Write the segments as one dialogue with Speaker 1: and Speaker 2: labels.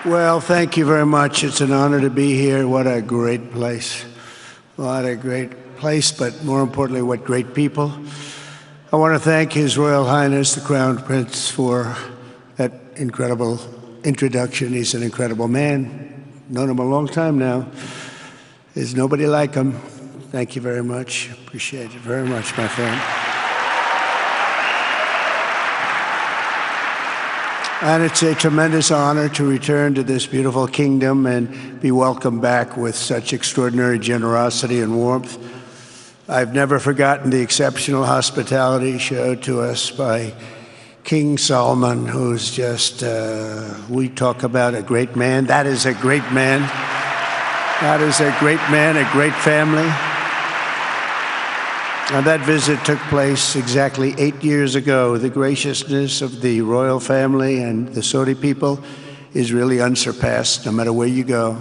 Speaker 1: Well, thank you very much. It's an honor to be here. What a great place. What a great place, but more importantly, what great people. I want to thank His Royal Highness, the Crown Prince, for that incredible introduction. He's an incredible man. Known him a long time now. There's nobody like him. Thank you very much. Appreciate it very much, my friend. And it's a tremendous honor to return to this beautiful kingdom and be welcomed back with such extraordinary generosity and warmth. I've never forgotten the exceptional hospitality showed to us by King Salman, who's just, we talk about a great man. That is a great man. That is a great man, a great family. And that visit took place exactly 8 years ago. The graciousness of the royal family and the Saudi people is really unsurpassed, no matter where you go.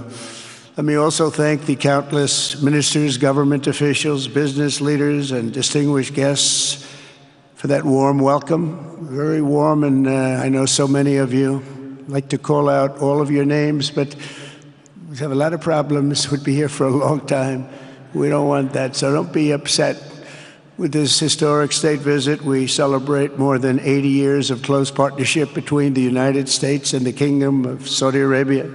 Speaker 1: Let me also thank the countless ministers, government officials, business leaders, and distinguished guests for that warm welcome. Very warm, and I know so many of you. I'd like to call out all of your names, but we have a lot of problems. We'd be here for a long time. We don't want that, so don't be upset. With this historic state visit, we celebrate more than 80 years of close partnership between the United States and the Kingdom of Saudi Arabia.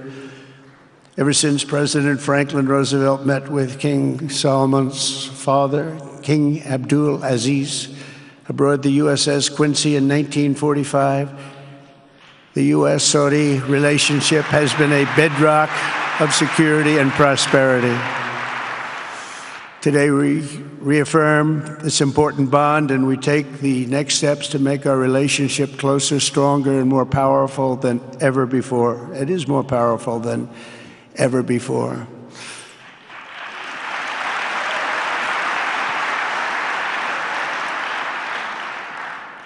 Speaker 1: Ever since President Franklin Roosevelt met with King Salman's father, King Abdul Aziz, aboard the USS Quincy in 1945, the U.S. Saudi relationship has been a bedrock of security and prosperity. Today we reaffirm this important bond, and we take the next steps to make our relationship closer, stronger, and more powerful than ever before. It is more powerful than ever before.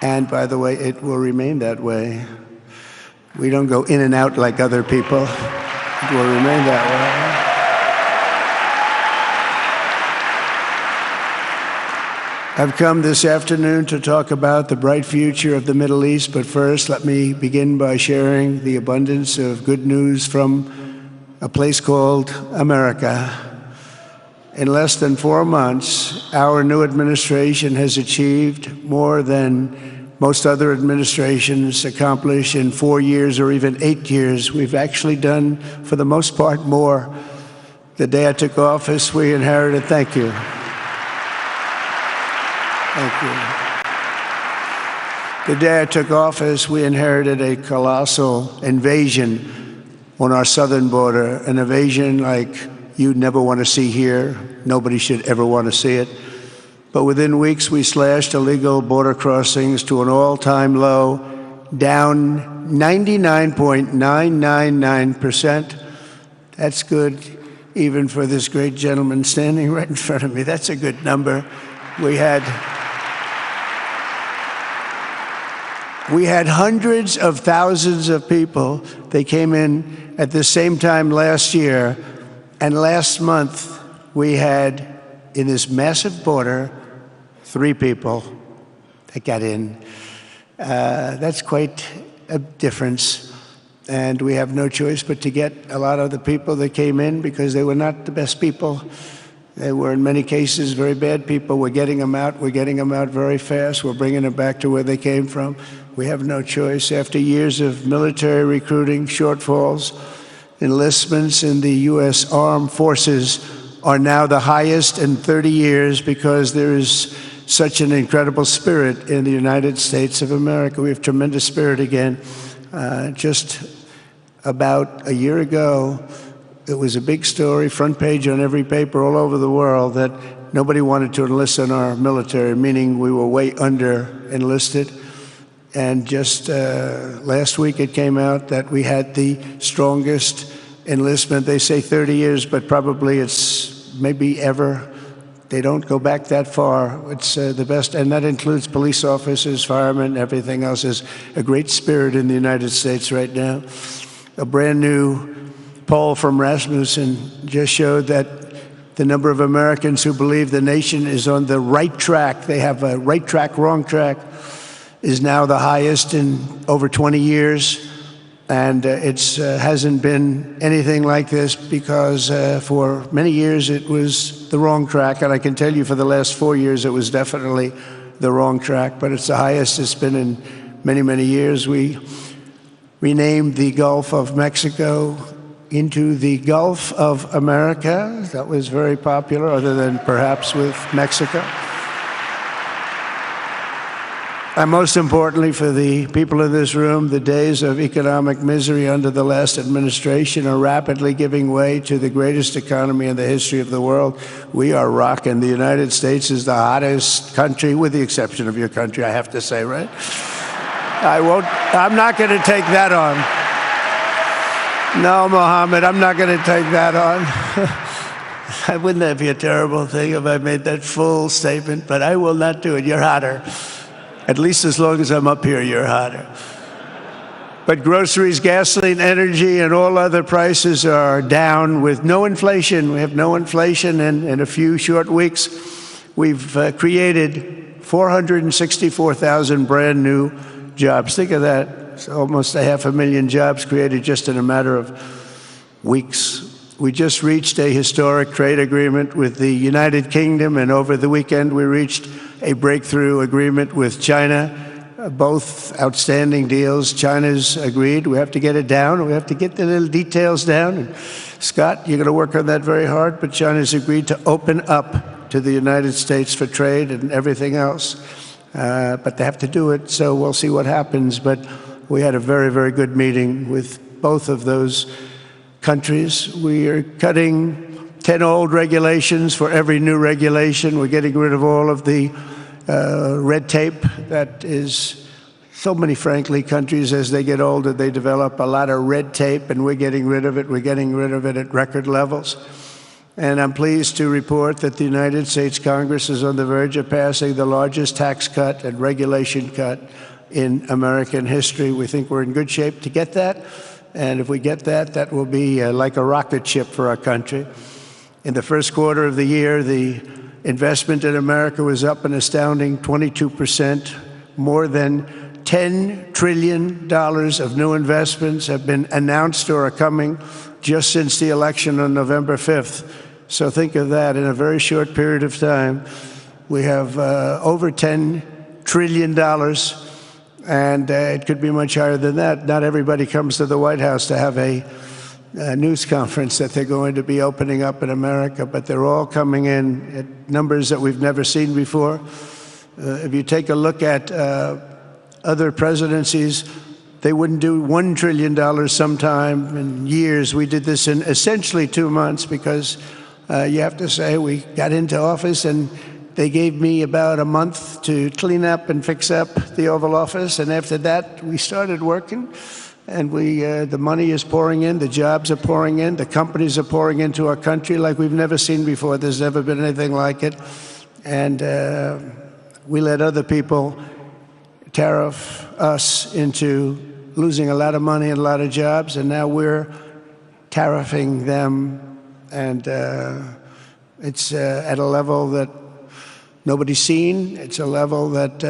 Speaker 1: And by the way, it will remain that way. We don't go in and out like other people. It will remain that way. I've come this afternoon to talk about the bright future of the Middle East, but first let me begin by sharing the abundance of good news from a place called America. In less than 4 months, our new administration has achieved more than most other administrations accomplish in 4 years or even 8 years. We've actually done, for the most part, more. The day I took office, we inherited, thank you. Thank you. The day I took office, we inherited a colossal invasion on our southern border, an invasion like you'd never want to see here. Nobody should ever want to see it. But within weeks, we slashed illegal border crossings to an all-time low, down 99.999%. That's good, even for this great gentleman standing right in front of me. That's a good number. We had hundreds of thousands of people. They came in at the same time last year, and last month we had, in this massive border, 3 people that got in. That's quite a difference, and we have no choice but to get a lot of the people that came in because they were not the best people. They were, in many cases, very bad people. We're getting them out. We're getting them out very fast. We're bringing them back to where they came from. We have no choice. After years of military recruiting shortfalls, enlistments in the U.S. Armed Forces are now the highest in 30 years because there is such an incredible spirit in the United States of America. We have tremendous spirit again. Just about a year ago, it was a big story, front page on every paper all over the world, that nobody wanted to enlist in our military, meaning we were way under enlisted. And just last week it came out that we had the strongest enlistment. They say 30 years, but probably it's maybe ever. They don't go back that far. It's the best, and that includes police officers, firemen, everything else. Is a great spirit in the United States right now. A brand new poll from Rasmussen just showed that the number of Americans who believe the nation is on the right track, they have a right track, wrong track, is now the highest in over 20 years. And it hasn't been anything like this because for many years it was the wrong track. And I can tell you for the last 4 years it was definitely the wrong track, but it's the highest it's been in many, many years. We renamed the Gulf of Mexico into the Gulf of America. That was very popular, other than perhaps with Mexico. And most importantly for the people in this room, the days of economic misery under the last administration are rapidly giving way to the greatest economy in the history of the world. We are rocking. The United States is the hottest country, with the exception of your country, I have to say, right? I'm not going to take that on. No, Mohammed, I'm not going to take that on. Wouldn't that be a terrible thing if I made that full statement? But I will not do it. You're hotter. At least as long as I'm up here, you're hotter. But groceries, gasoline, energy, and all other prices are down with no inflation. We have no inflation, and in a few short weeks, we've created 464,000 brand new jobs. Think of that. It's almost 500,000 jobs created just in a matter of weeks. We just reached a historic trade agreement with the United Kingdom, and over the weekend we reached a breakthrough agreement with China. Both outstanding deals. China's agreed. We have to get it down. We have to get the little details down. And Scott, you're going to work on that very hard, but China's agreed to open up to the United States for trade and everything else. But they have to do it, so we'll see what happens. But we had a very, very good meeting with both of those countries. We are cutting 10 old regulations for every new regulation. We're getting rid of all of the red tape that is so many, frankly, countries, as they get older, they develop a lot of red tape, and we're getting rid of it. We're getting rid of it at record levels. And I'm pleased to report that the United States Congress is on the verge of passing the largest tax cut and regulation cut in American history. We think we're in good shape to get that. And if we get that, that will be like a rocket ship for our country. In the first quarter of the year, the investment in America was up an astounding 22%. More than $10 trillion of new investments have been announced or are coming just since the election on November 5th. So think of that. In a very short period of time, we have over $10 trillion, and it could be much higher than that. Not everybody comes to the White House to have a news conference that they're going to be opening up in America, but they're all coming in at numbers that we've never seen before. If you take a look at other presidencies, they wouldn't do $1 trillion sometime in years. We did this in essentially 2 months because you have to say we got into office and they gave me about a month to clean up and fix up the Oval Office, and after that we started working. And the money is pouring in, the jobs are pouring in, the companies are pouring into our country like we've never seen before. There's never been anything like it. And we let other people tariff us into losing a lot of money and a lot of jobs, and now we're tariffing them. And it's at a level that nobody's seen. It's a level that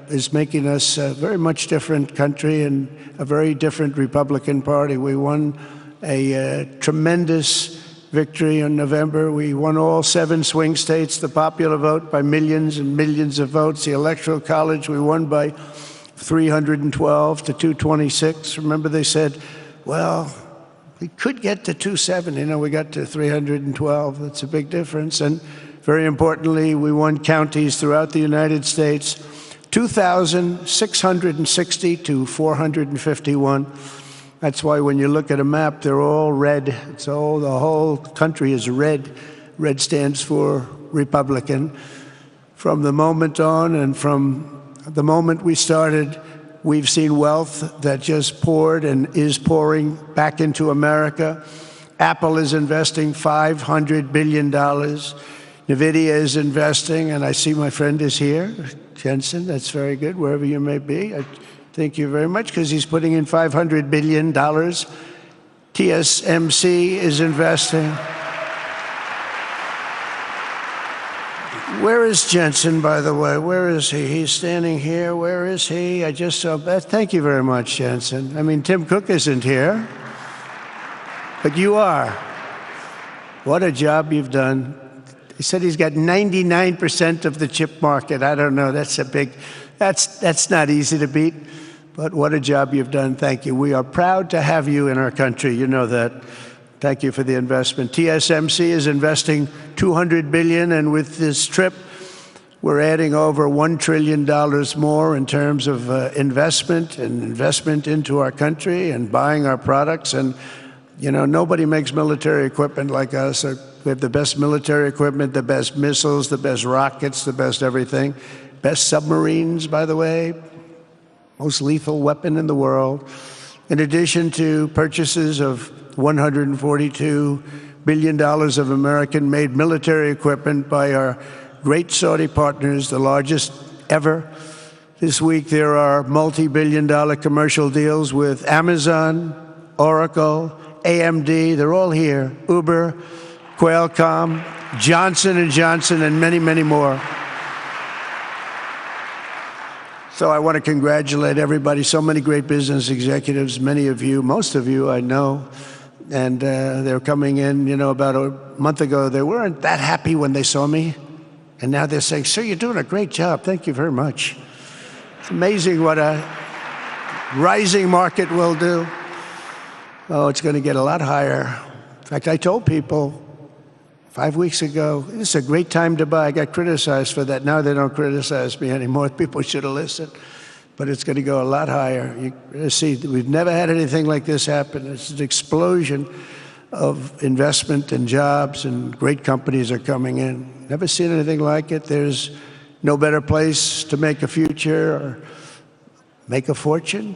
Speaker 1: is making us a very much different country and a very different Republican Party. We won a tremendous victory in November. We won all 7 swing states, the popular vote by millions and millions of votes. The Electoral College, we won by 312 to 226. Remember, they said, well, we could get to 270. No, we got to 312. That's a big difference. And very importantly, we won counties throughout the United States, 2,660 to 451. That's why when you look at a map, they're all red. The whole country is red. Red stands for Republican. From the moment on and from the moment we started, we've seen wealth that just poured and is pouring back into America. Apple is investing $500 billion. NVIDIA is investing, and I see my friend is here, Jensen. That's very good, wherever you may be. I thank you very much, because he's putting in $500 billion. TSMC is investing. Where is Jensen, by the way? Where is he? He's standing here. Where is he? I just saw Beth. Thank you very much, Jensen. I mean, Tim Cook isn't here, but you are. What a job you've done. He said he's got 99% of the chip market. I don't know. That's not easy to beat, but what a job you've done. Thank you. We are proud to have you in our country. You know that. Thank you for the investment. TSMC is investing $200 billion, and with this trip, we're adding over $1 trillion more in terms of investment into our country and buying our products. And, you know, nobody makes military equipment like us. We have the best military equipment, the best missiles, the best rockets, the best everything. Best submarines, by the way. Most lethal weapon in the world. In addition to purchases of $142 billion of American-made military equipment by our great Saudi partners, the largest ever. This week there are multi-billion-dollar commercial deals with Amazon, Oracle, AMD, they're all here, Uber, Qualcomm, Johnson & Johnson, and many, many more. So I want to congratulate everybody, so many great business executives, many of you, most of you I know, and they're coming in, you know, about a month ago. They weren't that happy when they saw me, and now they're saying, sir, you're doing a great job. Thank you very much. It's amazing what a rising market will do. Oh, it's going to get a lot higher. In fact, I told people 5 weeks ago, this is a great time to buy. I got criticized for that. Now they don't criticize me anymore. People should have listened. But it's going to go a lot higher. You see, we've never had anything like this happen. It's an explosion of investment and jobs, and great companies are coming in. Never seen anything like it. There's no better place to make a future or make a fortune,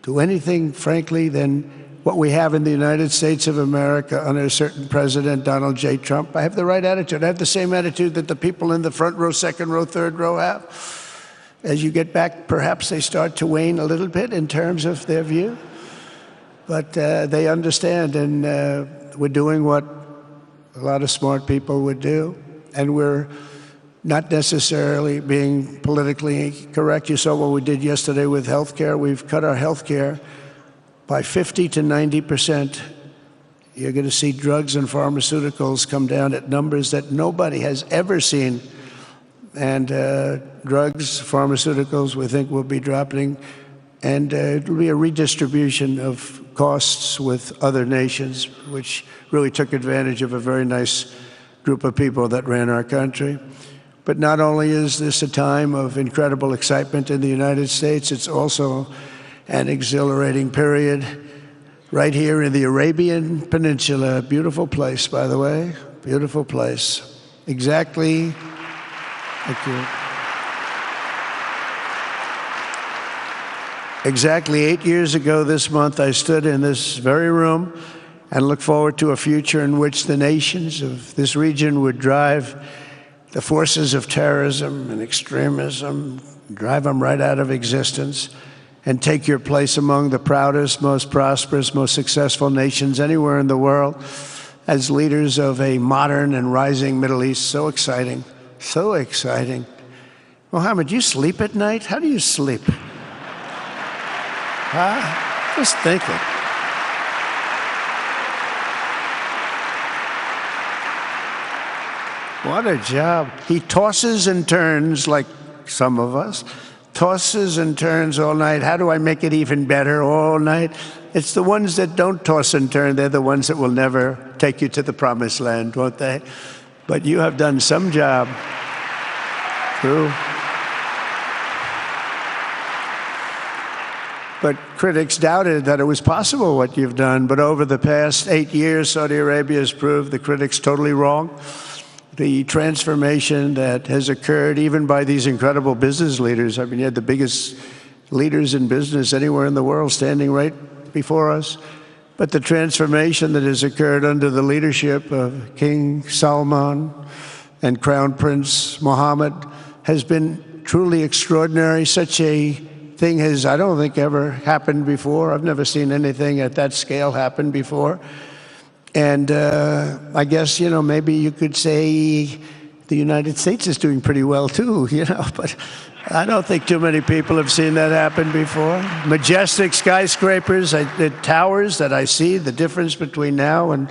Speaker 1: do anything, frankly, than what we have in the United States of America under a certain President, Donald J. Trump. I have the right attitude. I have the same attitude that the people in the front row, second row, third row have. As you get back, perhaps they start to wane a little bit in terms of their view. But they understand, and we're doing what a lot of smart people would do. And we're not necessarily being politically correct. You saw what we did yesterday with health care. We've cut our health care by 50 to 90%. You're going to see drugs and pharmaceuticals come down at numbers that nobody has ever seen. And drugs, pharmaceuticals, we think will be dropping. And it will be a redistribution of costs with other nations, which really took advantage of a very nice group of people that ran our country. But not only is this a time of incredible excitement in the United States, it's also an exhilarating period right here in the Arabian Peninsula. Beautiful place, by the way, beautiful place. Exactly. Thank you. Exactly 8 years ago this month, I stood in this very room and looked forward to a future in which the nations of this region would drive the forces of terrorism and extremism, drive them right out of existence, and take your place among the proudest, most prosperous, most successful nations anywhere in the world as leaders of a modern and rising Middle East. So exciting. So exciting. Mohammed, you sleep at night? How do you sleep? Huh? Just thinking. What a job. He tosses and turns like some of us. Tosses and turns all night. How do I make it even better all night? It's the ones that don't toss and turn. They're the ones that will never take you to the promised land, won't they? But you have done some job. True. But critics doubted that it was possible what you've done. But over the past 8 years, Saudi Arabia has proved the critics totally wrong. The transformation that has occurred even by these incredible business leaders. I mean, you had the biggest leaders in business anywhere in the world standing right before us. But the transformation that has occurred under the leadership of King Salman and Crown Prince Mohammed has been truly extraordinary. Such a thing has, I don't think, ever happened before. I've never seen anything at that scale happen before. And I guess, you know, maybe you could say the United States is doing pretty well too, but I don't think too many people have seen that happen before. Majestic skyscrapers, the towers that I see, the difference between now and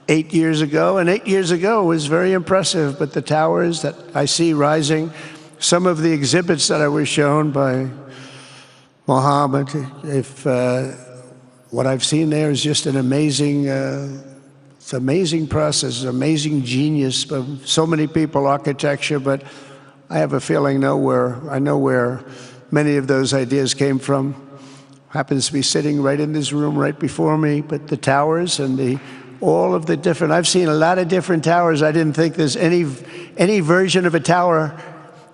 Speaker 1: 8 years ago. And 8 years ago was very impressive, but the towers that I see rising, some of the exhibits that I was shown by Mohammed, what I've seen there is just an amazing, it's an amazing process, amazing genius of so many people, architecture, but I have a feeling I know where many of those ideas came from. Happens to be sitting right in this room right before me, but the towers and all of the different, I've seen a lot of different towers. I didn't think there's any version of a tower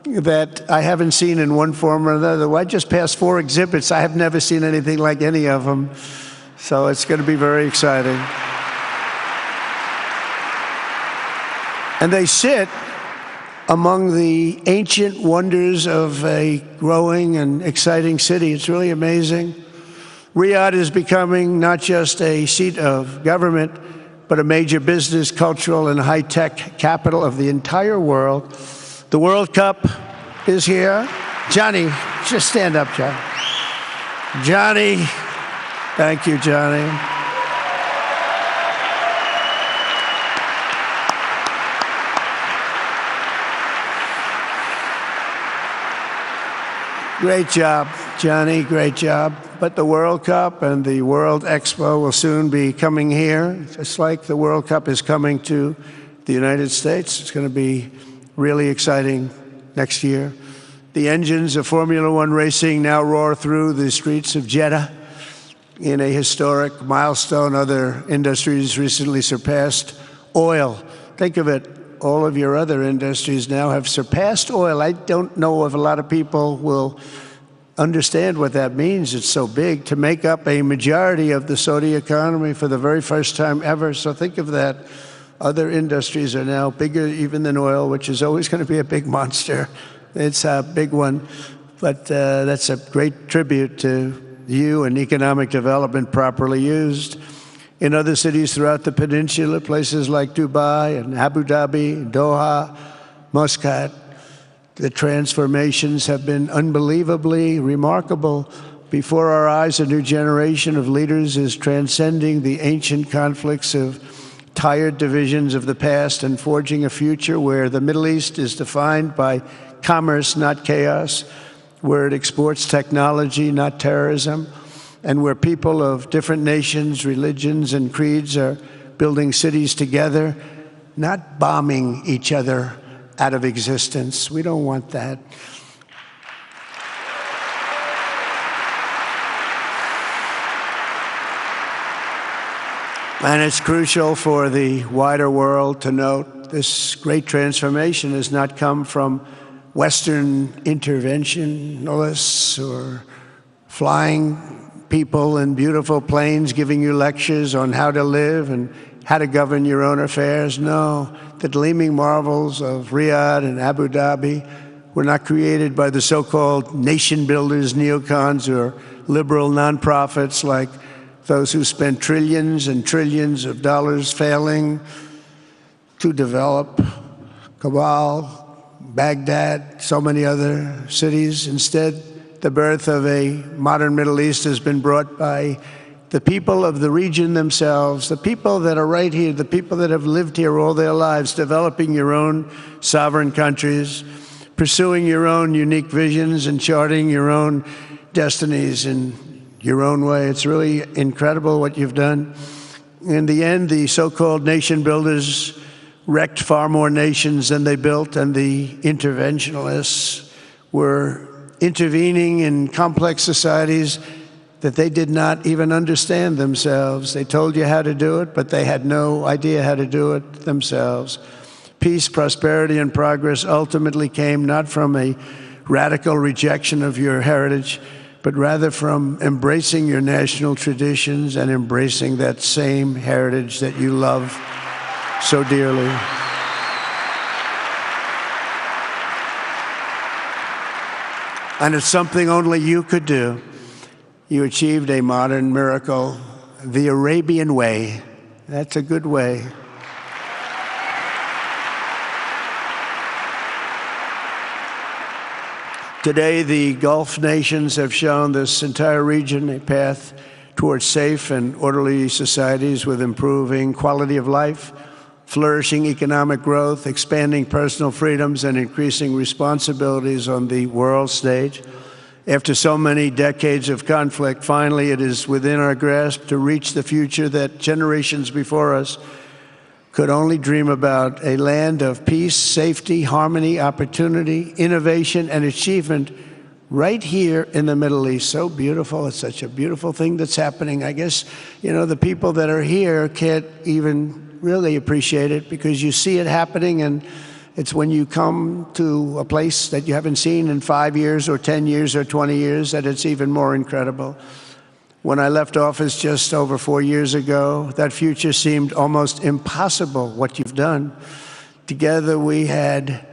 Speaker 1: that I haven't seen in one form or another. Well, I just passed 4 exhibits. I have never seen anything like any of them. So it's going to be very exciting. And they sit among the ancient wonders of a growing and exciting city. It's really amazing. Riyadh is becoming not just a seat of government, but a major business, cultural, and high-tech capital of the entire world. The World Cup is here. Johnny, just stand up, John. Johnny, thank you, Johnny. Great job, Johnny, great job. But the World Cup and the World Expo will soon be coming here, just like the World Cup is coming to the United States. It's going to be really exciting next year. The engines of Formula One racing now roar through the streets of Jeddah in a historic milestone. Other industries recently surpassed oil. Think of it, all of your other industries now have surpassed oil. I don't know if a lot of people will understand what that means. It's so big to make up a majority of the Saudi economy for the very first time ever. So think of that. Other industries are now bigger even than oil, which is always going to be a big monster. It's a big one. But that's a great tribute to you and economic development properly used. In other cities throughout the peninsula, places like Dubai and Abu Dhabi, Doha, Muscat, the transformations have been unbelievably remarkable. Before our eyes, a new generation of leaders is transcending the ancient conflicts of tired divisions of the past and forging a future where the Middle East is defined by commerce, not chaos, where it exports technology, not terrorism, and where people of different nations, religions, and creeds are building cities together, not bombing each other out of existence. We don't want that. And it's crucial for the wider world to note this great transformation has not come from Western interventionists or flying people in beautiful planes giving you lectures on how to live and how to govern your own affairs. No, the gleaming marvels of Riyadh and Abu Dhabi were not created by the so-called nation builders, neocons, or liberal nonprofits like those who spent trillions and trillions of dollars failing to develop Kabul, Baghdad, so many other cities. Instead, the birth of a modern Middle East has been brought by the people of the region themselves, the people that are right here, the people that have lived here all their lives, developing your own sovereign countries, pursuing your own unique visions and charting your own destinies in your own way. It's really incredible what you've done. In the end, the so-called nation builders wrecked far more nations than they built, and the interventionists were intervening in complex societies that they did not even understand themselves. They told you how to do it, but they had no idea how to do it themselves. Peace, prosperity, and progress ultimately came not from a radical rejection of your heritage, but rather from embracing your national traditions and embracing that same heritage that you love so dearly. And it's something only you could do. You achieved a modern miracle, the Arabian way. That's a good way. Today, the Gulf nations have shown this entire region a path towards safe and orderly societies with improving quality of life, flourishing economic growth, expanding personal freedoms, and increasing responsibilities on the world stage. After so many decades of conflict, finally it is within our grasp to reach the future that generations before us could only dream about, a land of peace, safety, harmony, opportunity, innovation, and achievement right here in the Middle East. So beautiful. It's such a beautiful thing that's happening. I guess, the people that are here can't even really appreciate it because you see it happening, and it's when you come to a place that you haven't seen in 5 years or 10 years or 20 years that it's even more incredible. When I left office just over 4 years ago, that future seemed almost impossible, what you've done. Together we had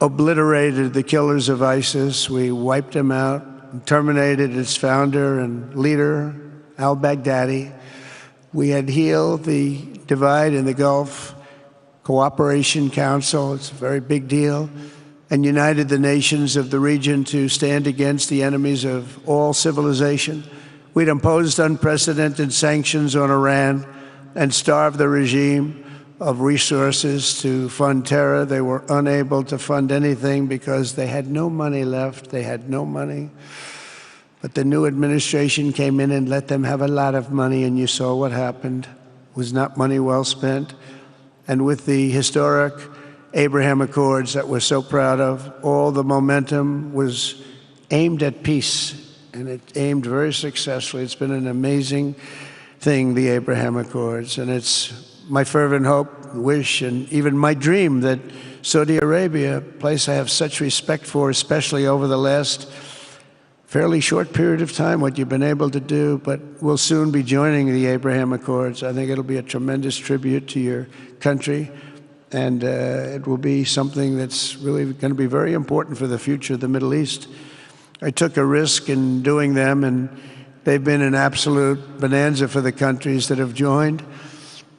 Speaker 1: obliterated the killers of ISIS. We wiped them out, terminated its founder and leader, al-Baghdadi. We had healed the divide in the Gulf Cooperation Council, it's a very big deal, and united the nations of the region to stand against the enemies of all civilization. We'd imposed unprecedented sanctions on Iran and starved the regime of resources to fund terror. They were unable to fund anything because they had no money left. They had no money. But the new administration came in and let them have a lot of money, and you saw what happened. It was not money well spent. And with the historic Abraham Accords that we're so proud of, all the momentum was aimed at peace. And it aimed very successfully. It's been an amazing thing, the Abraham Accords. And it's my fervent hope, wish, and even my dream that Saudi Arabia, a place I have such respect for, especially over the last fairly short period of time, what you've been able to do, but we'll soon be joining the Abraham Accords. I think it'll be a tremendous tribute to your country. And it will be something that's really going to be very important for the future of the Middle East. I took a risk in doing them, and they've been an absolute bonanza for the countries that have joined.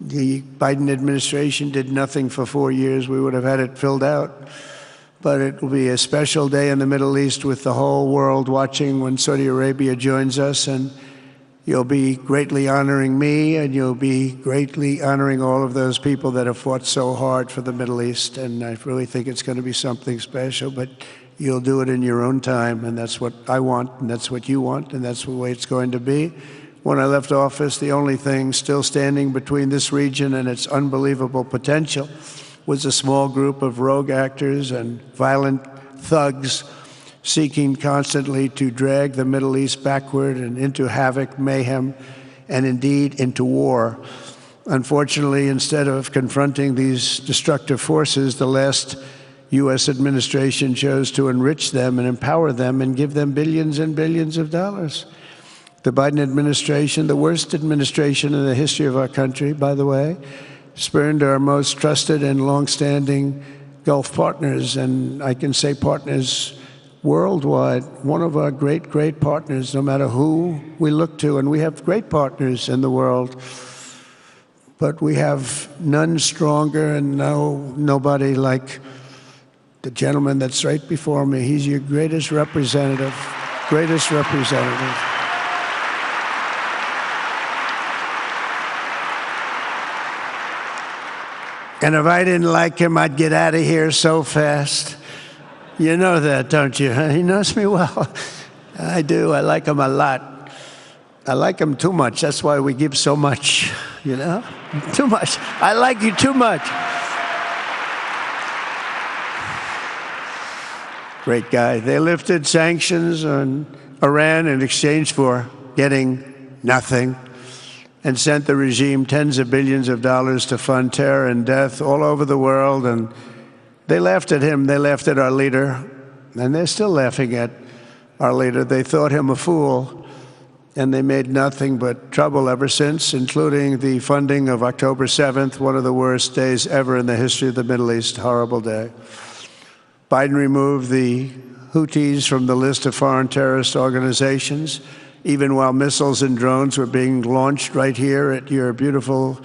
Speaker 1: The Biden administration did nothing for 4 years. We would have had it filled out. But it will be a special day in the Middle East with the whole world watching when Saudi Arabia joins us, and you'll be greatly honoring me, and you'll be greatly honoring all of those people that have fought so hard for the Middle East. And I really think it's going to be something special, but you'll do it in your own time, and that's what I want, and that's what you want, and that's the way it's going to be. When I left office, the only thing still standing between this region and its unbelievable potential was a small group of rogue actors and violent thugs seeking constantly to drag the Middle East backward and into havoc, mayhem, and indeed into war. Unfortunately, instead of confronting these destructive forces, the last U.S. administration chose to enrich them and empower them and give them billions and billions of dollars. The Biden administration, the worst administration in the history of our country, by the way, spurned our most trusted and longstanding Gulf partners, and I can say partners worldwide, one of our great, great partners, no matter who we look to, and we have great partners in the world, but we have none stronger and nobody like the gentleman that's right before me. He's your greatest representative, greatest representative. And if I didn't like him, I'd get out of here so fast. You know that, don't you? He knows me well. I do. I like him a lot. I like him too much. That's why we give so much, Too much. I like you too much. Great guy. They lifted sanctions on Iran in exchange for getting nothing, and sent the regime tens of billions of dollars to fund terror and death all over the world. And they laughed at him. They laughed at our leader. And they're still laughing at our leader. They thought him a fool. And they made nothing but trouble ever since, including the funding of October 7th, one of the worst days ever in the history of the Middle East. Horrible day. Biden removed the Houthis from the list of foreign terrorist organizations, even while missiles and drones were being launched right here at your beautiful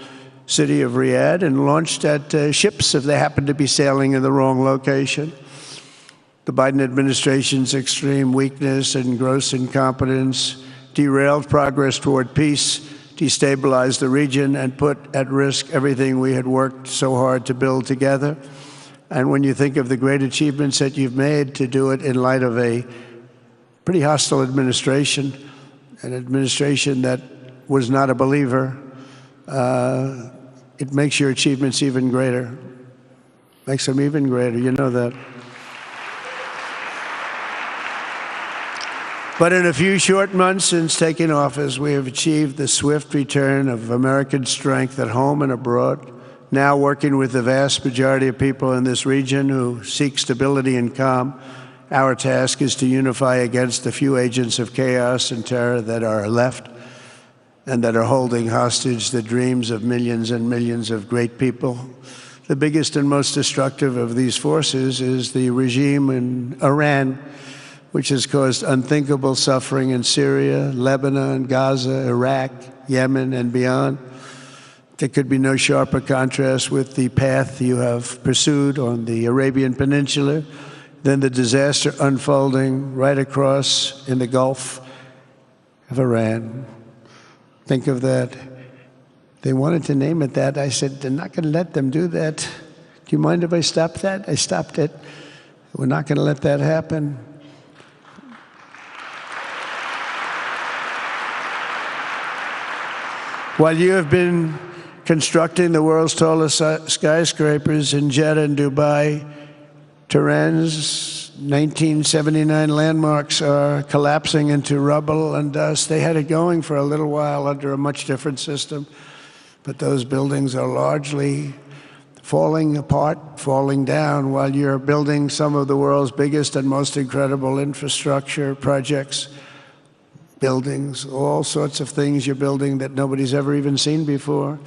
Speaker 1: city of Riyadh, and launched at ships if they happened to be sailing in the wrong location. The Biden administration's extreme weakness and gross incompetence derailed progress toward peace, destabilized the region, and put at risk everything we had worked so hard to build together. And when you think of the great achievements that you've made, to do it in light of a pretty hostile administration, an administration that was not a believer, it makes your achievements even greater. Makes them even greater, you know that. But in a few short months since taking office, we have achieved the swift return of American strength at home and abroad, now working with the vast majority of people in this region who seek stability and calm. Our task is to unify against the few agents of chaos and terror that are left and that are holding hostage the dreams of millions and millions of great people. The biggest and most destructive of these forces is the regime in Iran, which has caused unthinkable suffering in Syria, Lebanon, Gaza, Iraq, Yemen, and beyond. There could be no sharper contrast with the path you have pursued on the Arabian Peninsula than the disaster unfolding right across in the Gulf of Iran. Think of that. They wanted to name it that. I said, they're not going to let them do that. Do you mind if I stop that? I stopped it. We're not going to let that happen. While you have been constructing the world's tallest skyscrapers in Jeddah and Dubai, Tehran's 1979 landmarks are collapsing into rubble and dust. They had it going for a little while under a much different system, but those buildings are largely falling apart, falling down, while you're building some of the world's biggest and most incredible infrastructure projects. Buildings, all sorts of things you're building that nobody's ever even seen before.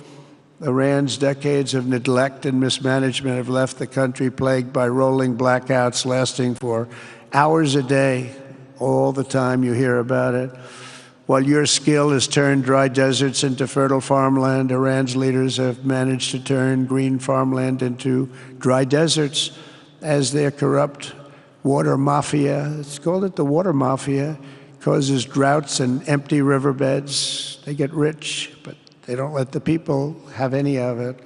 Speaker 1: Iran's decades of neglect and mismanagement have left the country plagued by rolling blackouts lasting for hours a day. All the time you hear about it. While your skill has turned dry deserts into fertile farmland, Iran's leaders have managed to turn green farmland into dry deserts as their corrupt water mafia, it's called it the water mafia, causes droughts and empty riverbeds. They get rich, but they don't let the people have any of it.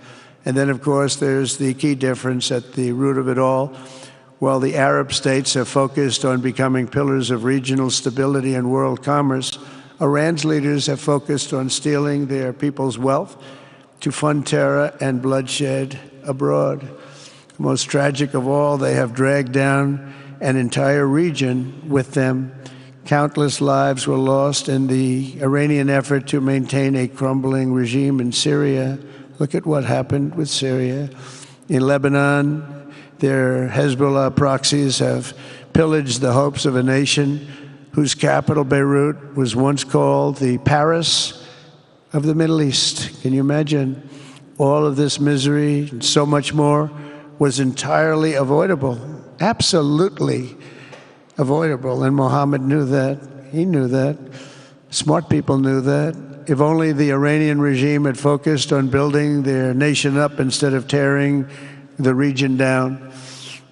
Speaker 1: And then, of course, there's the key difference at the root of it all. While the Arab states have focused on becoming pillars of regional stability and world commerce, Iran's leaders have focused on stealing their people's wealth to fund terror and bloodshed abroad. Most tragic of all, they have dragged down an entire region with them. Countless lives were lost in the Iranian effort to maintain a crumbling regime in Syria. Look at what happened with Syria. In Lebanon, their Hezbollah proxies have pillaged the hopes of a nation whose capital, Beirut, was once called the Paris of the Middle East. Can you imagine? All of this misery and so much more was entirely avoidable, absolutely avoidable, and Mohammed knew that. He knew that. Smart people knew that. If only the Iranian regime had focused on building their nation up instead of tearing the region down.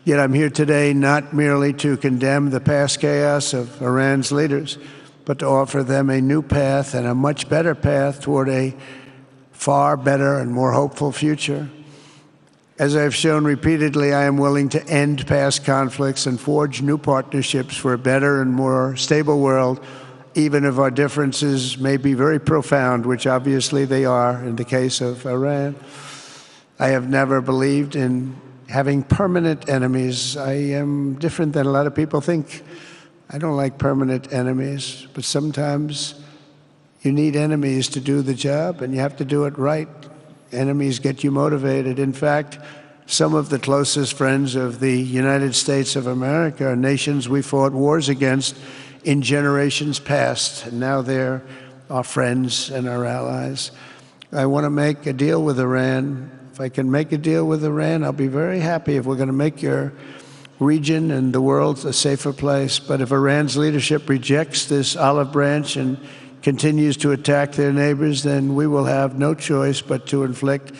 Speaker 1: Yet I'm here today not merely to condemn the past chaos of Iran's leaders, but to offer them a new path and a much better path toward a far better and more hopeful future. As I've shown repeatedly, I am willing to end past conflicts and forge new partnerships for a better and more stable world, even if our differences may be very profound, which obviously they are in the case of Iran. I have never believed in having permanent enemies. I am different than a lot of people think. I don't like permanent enemies, but sometimes you need enemies to do the job, and you have to do it right. Enemies get you motivated. In fact, some of the closest friends of the United States of America are nations we fought wars against in generations past, and now they're our friends and our allies. I want to make a deal with Iran. If I can make a deal with Iran, I'll be very happy if we're going to make your region and the world a safer place. But if Iran's leadership rejects this olive branch and continues to attack their neighbors, then we will have no choice but to inflict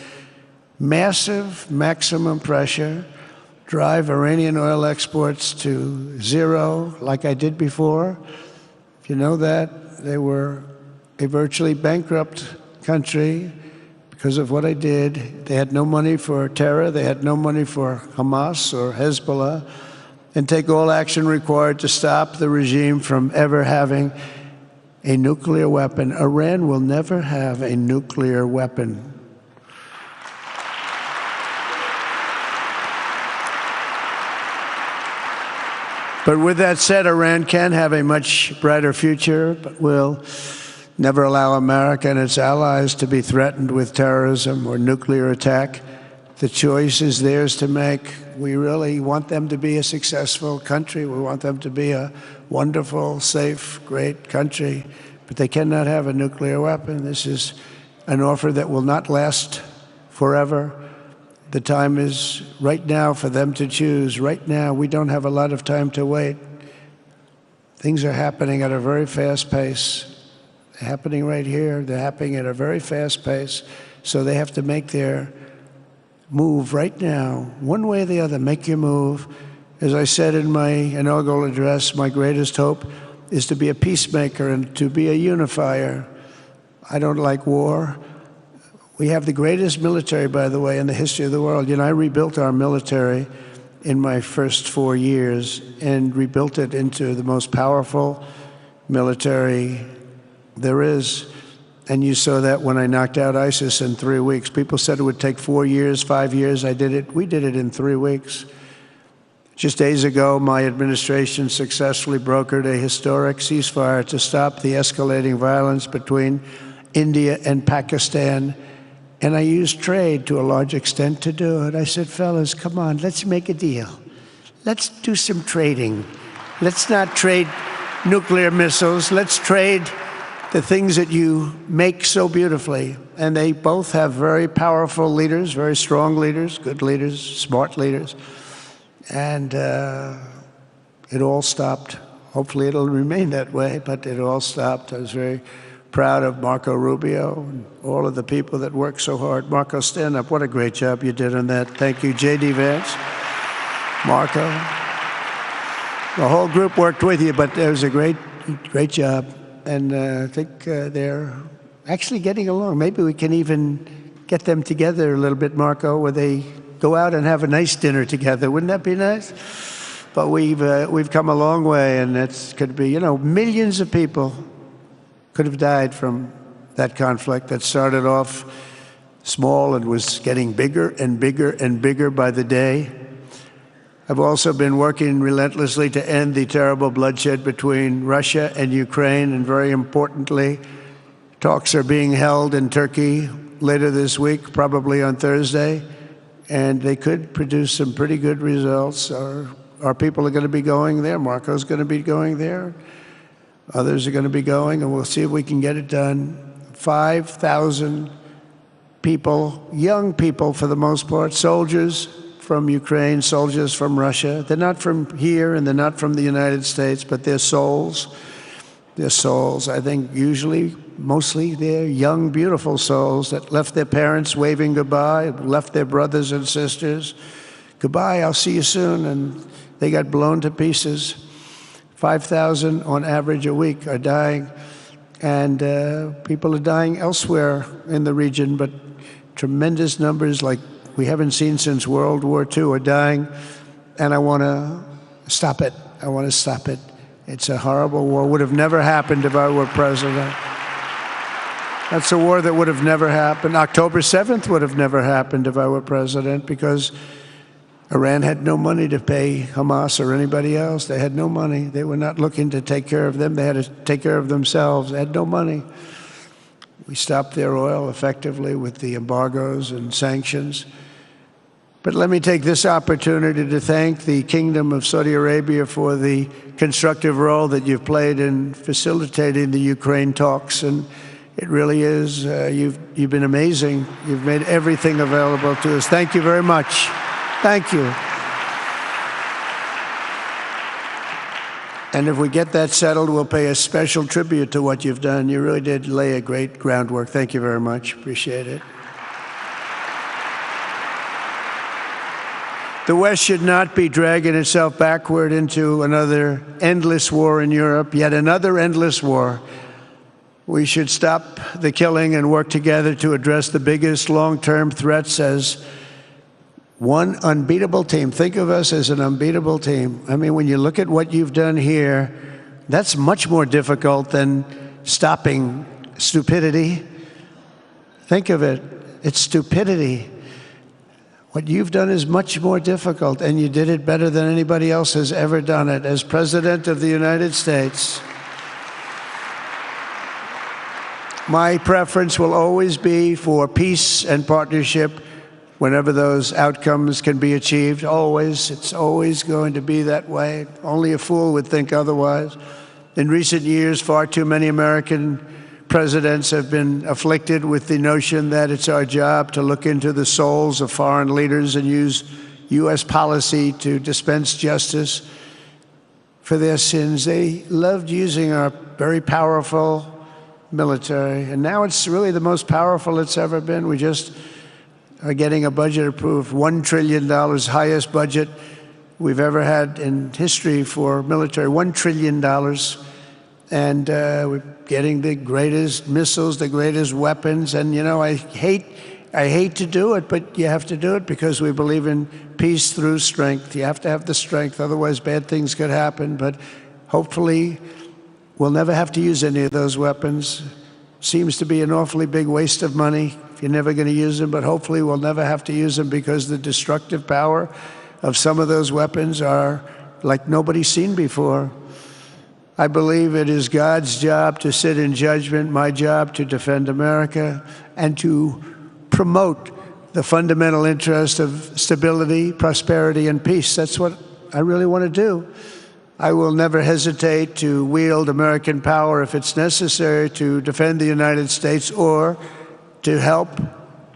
Speaker 1: massive, maximum pressure, drive Iranian oil exports to zero like I did before. If you know that, they were a virtually bankrupt country because of what I did. They had no money for terror. They had no money for Hamas or Hezbollah, and take all action required to stop the regime from ever having a nuclear weapon. Iran will never have a nuclear weapon. But with that said, Iran can have a much brighter future, but will never allow America and its allies to be threatened with terrorism or nuclear attack. The choice is theirs to make. We really want them to be a successful country. We want them to be a wonderful, safe, great country, but they cannot have a nuclear weapon. This is an offer that will not last forever. The time is right now for them to choose. Right now, we don't have a lot of time to wait. Things are happening at a very fast pace. They're happening right here. They're happening at a very fast pace. So they have to make their move right now, one way or the other. Make your move. As I said in my inaugural address, my greatest hope is to be a peacemaker and to be a unifier. I don't like war. We have the greatest military, by the way, in the history of the world. You know, I rebuilt our military in my first 4 years and rebuilt it into the most powerful military there is. And you saw that when I knocked out ISIS in 3 weeks. People said it would take 4 years, 5 years. I did it. We did it in 3 weeks. Just days ago, my administration successfully brokered a historic ceasefire to stop the escalating violence between India and Pakistan. And I used trade to a large extent to do it. I said, fellas, come on, let's make a deal. Let's do some trading. Let's not trade nuclear missiles. Let's trade the things that you make so beautifully. And they both have very powerful leaders, very strong leaders, good leaders, smart leaders. And it all stopped. Hopefully it'll remain that way, but it all stopped. I was very proud of Marco Rubio and all of the people that worked so hard. Marco, stand up. What a great job you did on that. Thank you, J.D. Vance, Marco. The whole group worked with you, but it was a great job. And I think they're actually getting along. Maybe we can even get them together a little bit, Marco, where they go out and have a nice dinner together. Wouldn't that be nice? But we've come a long way, and it could be, you know, millions of people could have died from that conflict that started off small and was getting bigger and bigger and bigger by the day. I've also been working relentlessly to end the terrible bloodshed between Russia and Ukraine, and very importantly, talks are being held in Turkey later this week, probably on Thursday, and they could produce some pretty good results. Our people are going to be going there. Marco's going to be going there. Others are going to be going, and we'll see if we can get it done. 5,000 people, young people for the most part, soldiers from Ukraine, soldiers from Russia. They're not from here and they're not from the United States, but they're souls. They're souls. I think usually, mostly, they're young, beautiful souls that left their parents waving goodbye, left their brothers and sisters. Goodbye, I'll see you soon. And they got blown to pieces. 5,000 on average a week are dying, and people are dying elsewhere in the region, but tremendous numbers like we haven't seen since World War II are dying, and I want to stop it. I want to stop it. It's a horrible war. Would have never happened if I were president. That's a war that would have never happened. October 7th would have never happened if I were president, because Iran had no money to pay Hamas or anybody else. They had no money. They were not looking to take care of them. They had to take care of themselves. They had no money. We stopped their oil effectively with the embargoes and sanctions. But let me take this opportunity to thank the Kingdom of Saudi Arabia for the constructive role that you've played in facilitating the Ukraine talks. And it really is, you've been amazing. You've made everything available to us. Thank you very much. Thank you. And if we get that settled, we'll pay a special tribute to what you've done. You really did lay a great groundwork. Thank you very much. Appreciate it. The West should not be dragging itself backward into another endless war in Europe, yet another endless war. We should stop the killing and work together to address the biggest long-term threats as one unbeatable team. Think of us as an unbeatable team. I mean, when you look at what you've done here, that's much more difficult than stopping stupidity. Think of it. It's stupidity. What you've done is much more difficult, and you did it better than anybody else has ever done it. As President of the United States, my preference will always be for peace and partnership whenever those outcomes can be achieved. Always. It's always going to be that way. Only a fool would think otherwise. In recent years, far too many American presidents have been afflicted with the notion that it's our job to look into the souls of foreign leaders and use U.S. policy to dispense justice for their sins. They loved using our very powerful military, and now it's really the most powerful it's ever been. We just are getting a budget approved, $1 trillion, highest budget we've ever had in history for military, $1 trillion. And we're getting the greatest missiles, the greatest weapons. And, you know, I hate to do it, but you have to do it because we believe in peace through strength. You have to have the strength, otherwise bad things could happen. But hopefully we'll never have to use any of those weapons. Seems to be an awfully big waste of money if you're never going to use them, but hopefully we'll never have to use them because the destructive power of some of those weapons are like nobody's seen before. I believe it is God's job to sit in judgment, my job to defend America, and to promote the fundamental interest of stability, prosperity, and peace. That's what I really want to do. I will never hesitate to wield American power if it's necessary to defend the United States or to help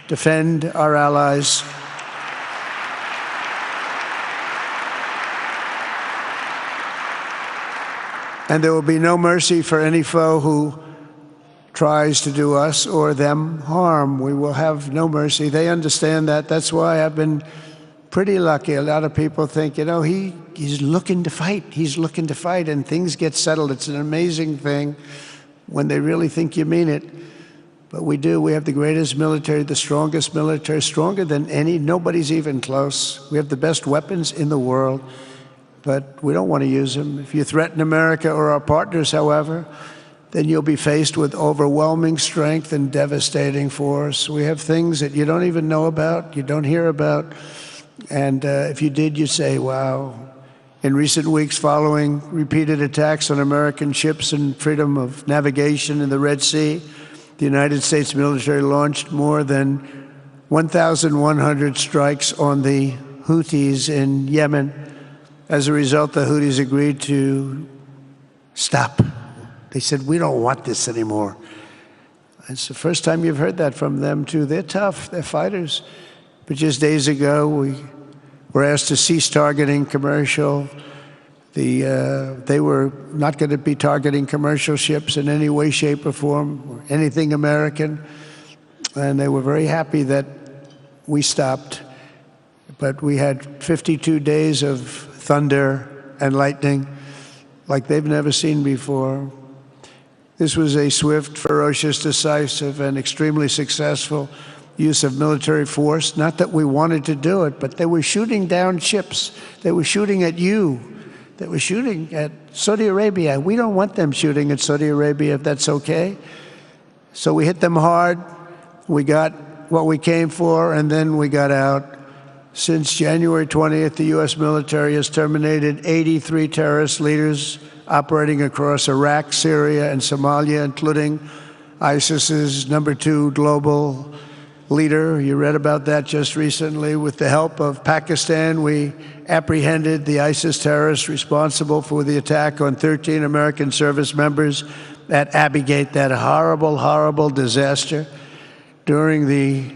Speaker 1: defend our allies. And there will be no mercy for any foe who tries to do us or them harm. We will have no mercy. They understand that. That's why I've been pretty lucky. A lot of people think, you know, he's looking to fight. He's looking to fight, and things get settled. It's an amazing thing when they really think you mean it. But we do. We have the greatest military, the strongest military, stronger than any. Nobody's even close. We have the best weapons in the world, but we don't want to use them. If you threaten America or our partners, however, then you'll be faced with overwhelming strength and devastating force. We have things that you don't even know about, you don't hear about. And if you did, you'd say, wow. In recent weeks, following repeated attacks on American ships and freedom of navigation in the Red Sea, the United States military launched more than 1,100 strikes on the Houthis in Yemen. As a result, the Houthis agreed to stop. They said, we don't want this anymore. It's the first time you've heard that from them, too. They're tough. They're fighters. But just days ago, we were asked to cease targeting commercial. They were not going to be targeting commercial ships in any way, shape, or form, or anything American. And they were very happy that we stopped. But we had 52 days of thunder and lightning like they've never seen before. This was a swift, ferocious, decisive, and extremely successful use of military force. Not that we wanted to do it, but they were shooting down ships. They were shooting at you. They were shooting at Saudi Arabia. We don't want them shooting at Saudi Arabia, if that's okay. So we hit them hard. We got what we came for, and then we got out. Since January 20th, the U.S. military has terminated 83 terrorist leaders operating across Iraq, Syria, and Somalia, including ISIS's #2 global leader. You read about that just recently. With the help of Pakistan, we apprehended the ISIS terrorists responsible for the attack on 13 American service members at Abbey Gate, that horrible, horrible disaster. During this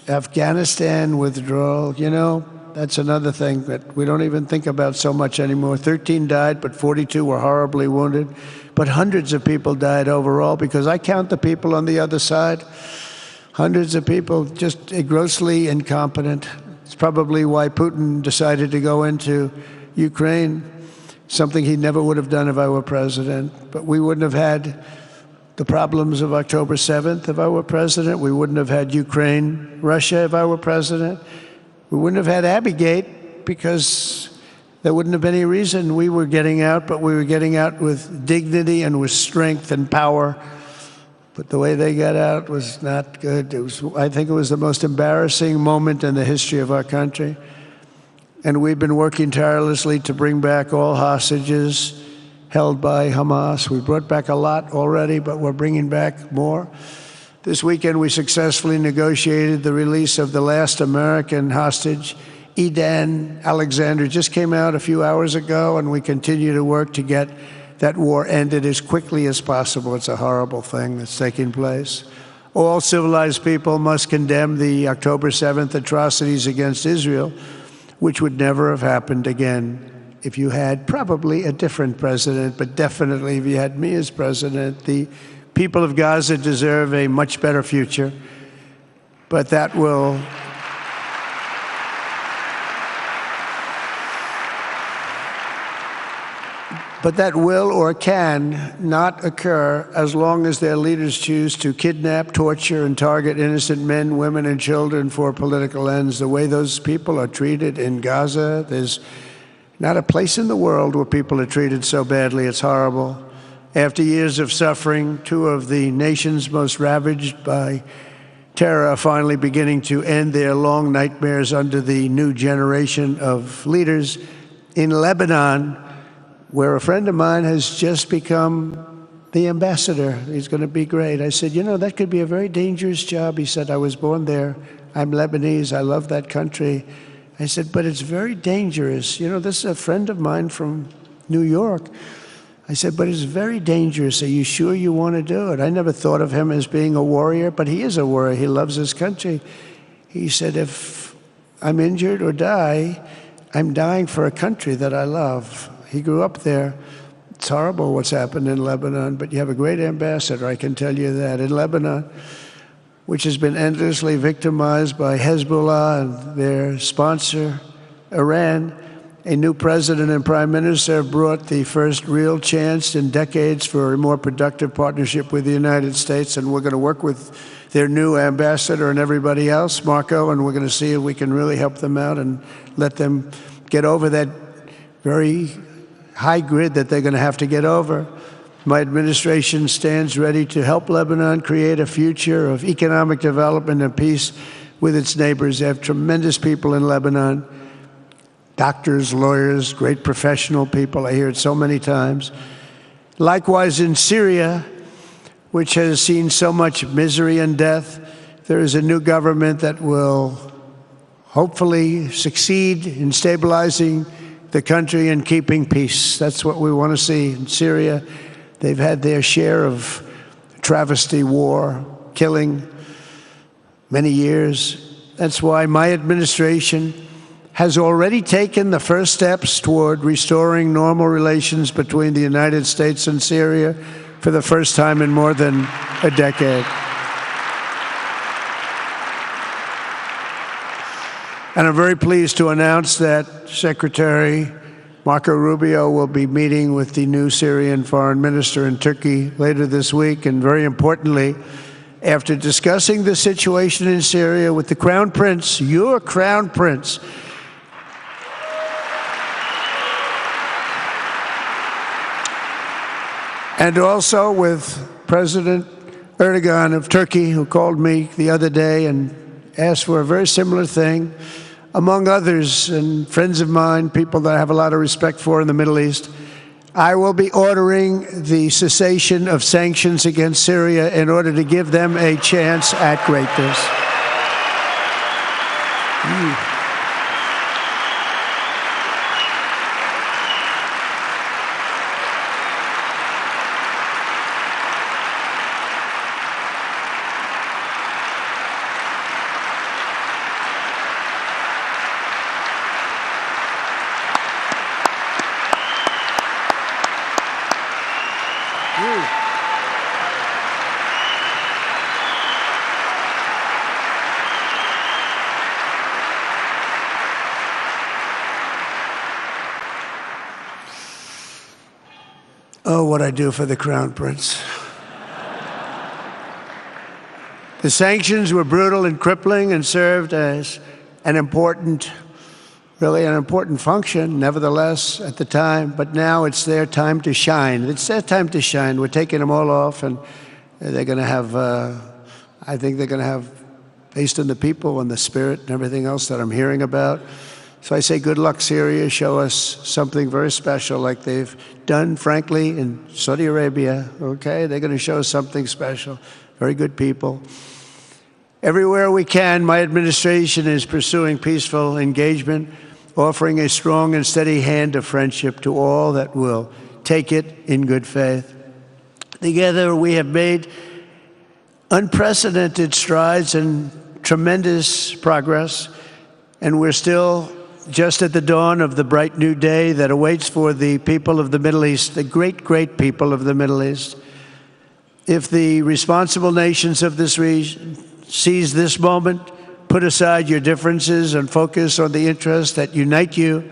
Speaker 1: Afghanistan withdrawal, you know, that's another thing that we don't even think about so much anymore. 13 died, but 42 were horribly wounded. But hundreds of people died overall, because I count the people on the other side. Hundreds of people just grossly incompetent. It's probably why Putin decided to go into Ukraine, something he never would have done if I were president. But we wouldn't have had the problems of October 7th if I were president. We wouldn't have had Ukraine, Russia if I were president. We wouldn't have had Abbey-gate because there wouldn't have been any reason we were getting out, but we were getting out with dignity and with strength and power. But the way they got out was not good. I think it was the most embarrassing moment in the history of our country. And we've been working tirelessly to bring back all hostages held by Hamas. We brought back a lot already, but we're bringing back more. This weekend, we successfully negotiated the release of the last American hostage, Edan Alexander. Just came out a few hours ago, and we continue to work to get that war ended as quickly as possible. It's a horrible thing that's taking place. All civilized people must condemn the October 7th atrocities against Israel, which would never have happened again if you had probably a different president, but definitely if you had me as president. The people of Gaza deserve a much better future, but that will or can not occur as long as their leaders choose to kidnap, torture, and target innocent men, women, and children for political ends. The way those people are treated in Gaza, there's not a place in the world where people are treated so badly. It's horrible. After years of suffering, two of the nations most ravaged by terror are finally beginning to end their long nightmares under the new generation of leaders. In Lebanon, where a friend of mine has just become the ambassador. He's going to be great. I said, you know, that could be a very dangerous job. He said, I was born there. I'm Lebanese. I love that country. I said, but it's very dangerous. You know, this is a friend of mine from New York. I said, but it's very dangerous. Are you sure you want to do it? I never thought of him as being a warrior, but he is a warrior. He loves his country. He said, if I'm injured or die, I'm dying for a country that I love. He grew up there. It's horrible what's happened in Lebanon, but you have a great ambassador, I can tell you that. In Lebanon, which has been endlessly victimized by Hezbollah and their sponsor, Iran, a new president and prime minister brought the first real chance in decades for a more productive partnership with the United States, and we're going to work with their new ambassador and everybody else, Marco, and we're going to see if we can really help them out and let them get over that very high grid that they're going to have to get over. My administration stands ready to help Lebanon create a future of economic development and peace with its neighbors. They have tremendous people in Lebanon, doctors, lawyers, great professional people. I hear it so many times. Likewise, in Syria, which has seen so much misery and death, there is a new government that will hopefully succeed in stabilizing the country and keeping peace. That's what we want to see in Syria. They've had their share of travesty, war, killing, many years. That's why my administration has already taken the first steps toward restoring normal relations between the United States and Syria for the first time in more than a decade. And I'm very pleased to announce that Secretary Marco Rubio will be meeting with the new Syrian foreign minister in Turkey later this week. And very importantly, after discussing the situation in Syria with the Crown Prince, your Crown Prince, and also with President Erdogan of Turkey, who called me the other day and asked for a very similar thing, among others, and friends of mine, people that I have a lot of respect for in the Middle East. I will be ordering the cessation of sanctions against Syria in order to give them a chance at greatness. Oh, what I do for the Crown Prince. The sanctions were brutal and crippling and served as an important function, nevertheless, at the time. But now it's their time to shine. It's their time to shine. We're taking them all off, and they're going to have, I think they're going to have, based on the people and the spirit and everything else that I'm hearing about. So I say, good luck, Syria. Show us something very special like they've done, frankly, in Saudi Arabia. Okay? They're going to show us something special. Very good people. Everywhere we can, my administration is pursuing peaceful engagement, offering a strong and steady hand of friendship to all that will take it in good faith. Together, we have made unprecedented strides and tremendous progress, and we're still just at the dawn of the bright new day that awaits for the people of the Middle East, the great, great people of the Middle East. If the responsible nations of this region seize this moment, put aside your differences and focus on the interests that unite you,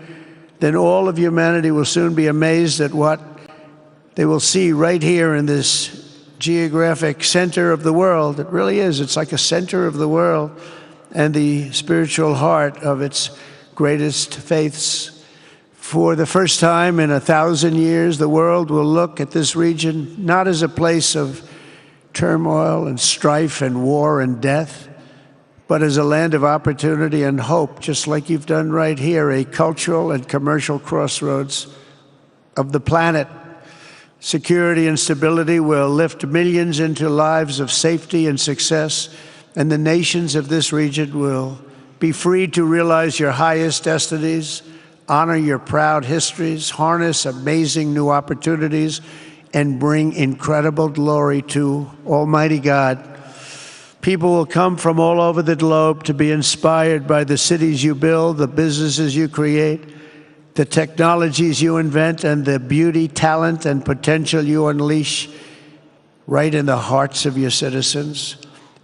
Speaker 1: then all of humanity will soon be amazed at what they will see right here in this geographic center of the world. It really is. It's like a center of the world and the spiritual heart of its greatest faiths. For the first time in 1,000 years, the world will look at this region not as a place of turmoil and strife and war and death, but as a land of opportunity and hope, just like you've done right here, a cultural and commercial crossroads of the planet. Security and stability will lift millions into lives of safety and success, and the nations of this region will be free to realize your highest destinies, honor your proud histories, harness amazing new opportunities, and bring incredible glory to Almighty God. People will come from all over the globe to be inspired by the cities you build, the businesses you create, the technologies you invent, and the beauty, talent, and potential you unleash right in the hearts of your citizens.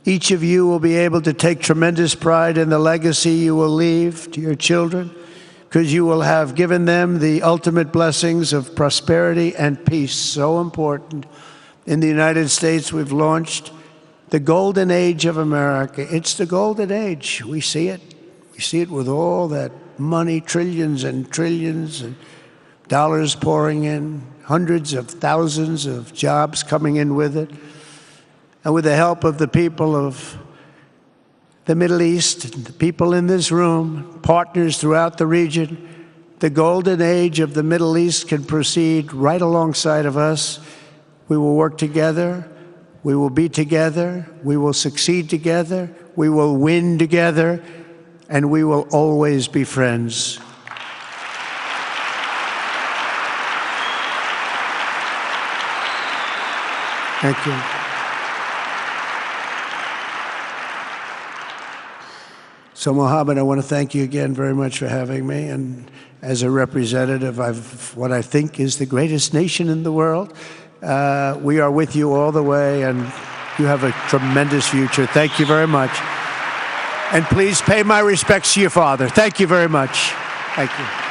Speaker 1: Each of you will be able to take tremendous pride in the legacy you will leave to your children, because you will have given them the ultimate blessings of prosperity and peace. So important. In the United States, we've launched the golden age of America. It's the golden age. We see it. We see it with all that money, trillions and trillions of dollars pouring in, hundreds of thousands of jobs coming in with it. And with the help of the people of the Middle East, the people in this room, partners throughout the region, the golden age of the Middle East can proceed right alongside of us. We will work together. We will be together. We will succeed together. We will win together. And we will always be friends. Thank you. So, Mohammed, I want to thank you again very much for having me. And as a representative of what I think is the greatest nation in the world, we are with you all the way, and you have a tremendous future. Thank you very much. And please pay my respects to your father. Thank you very much. Thank you.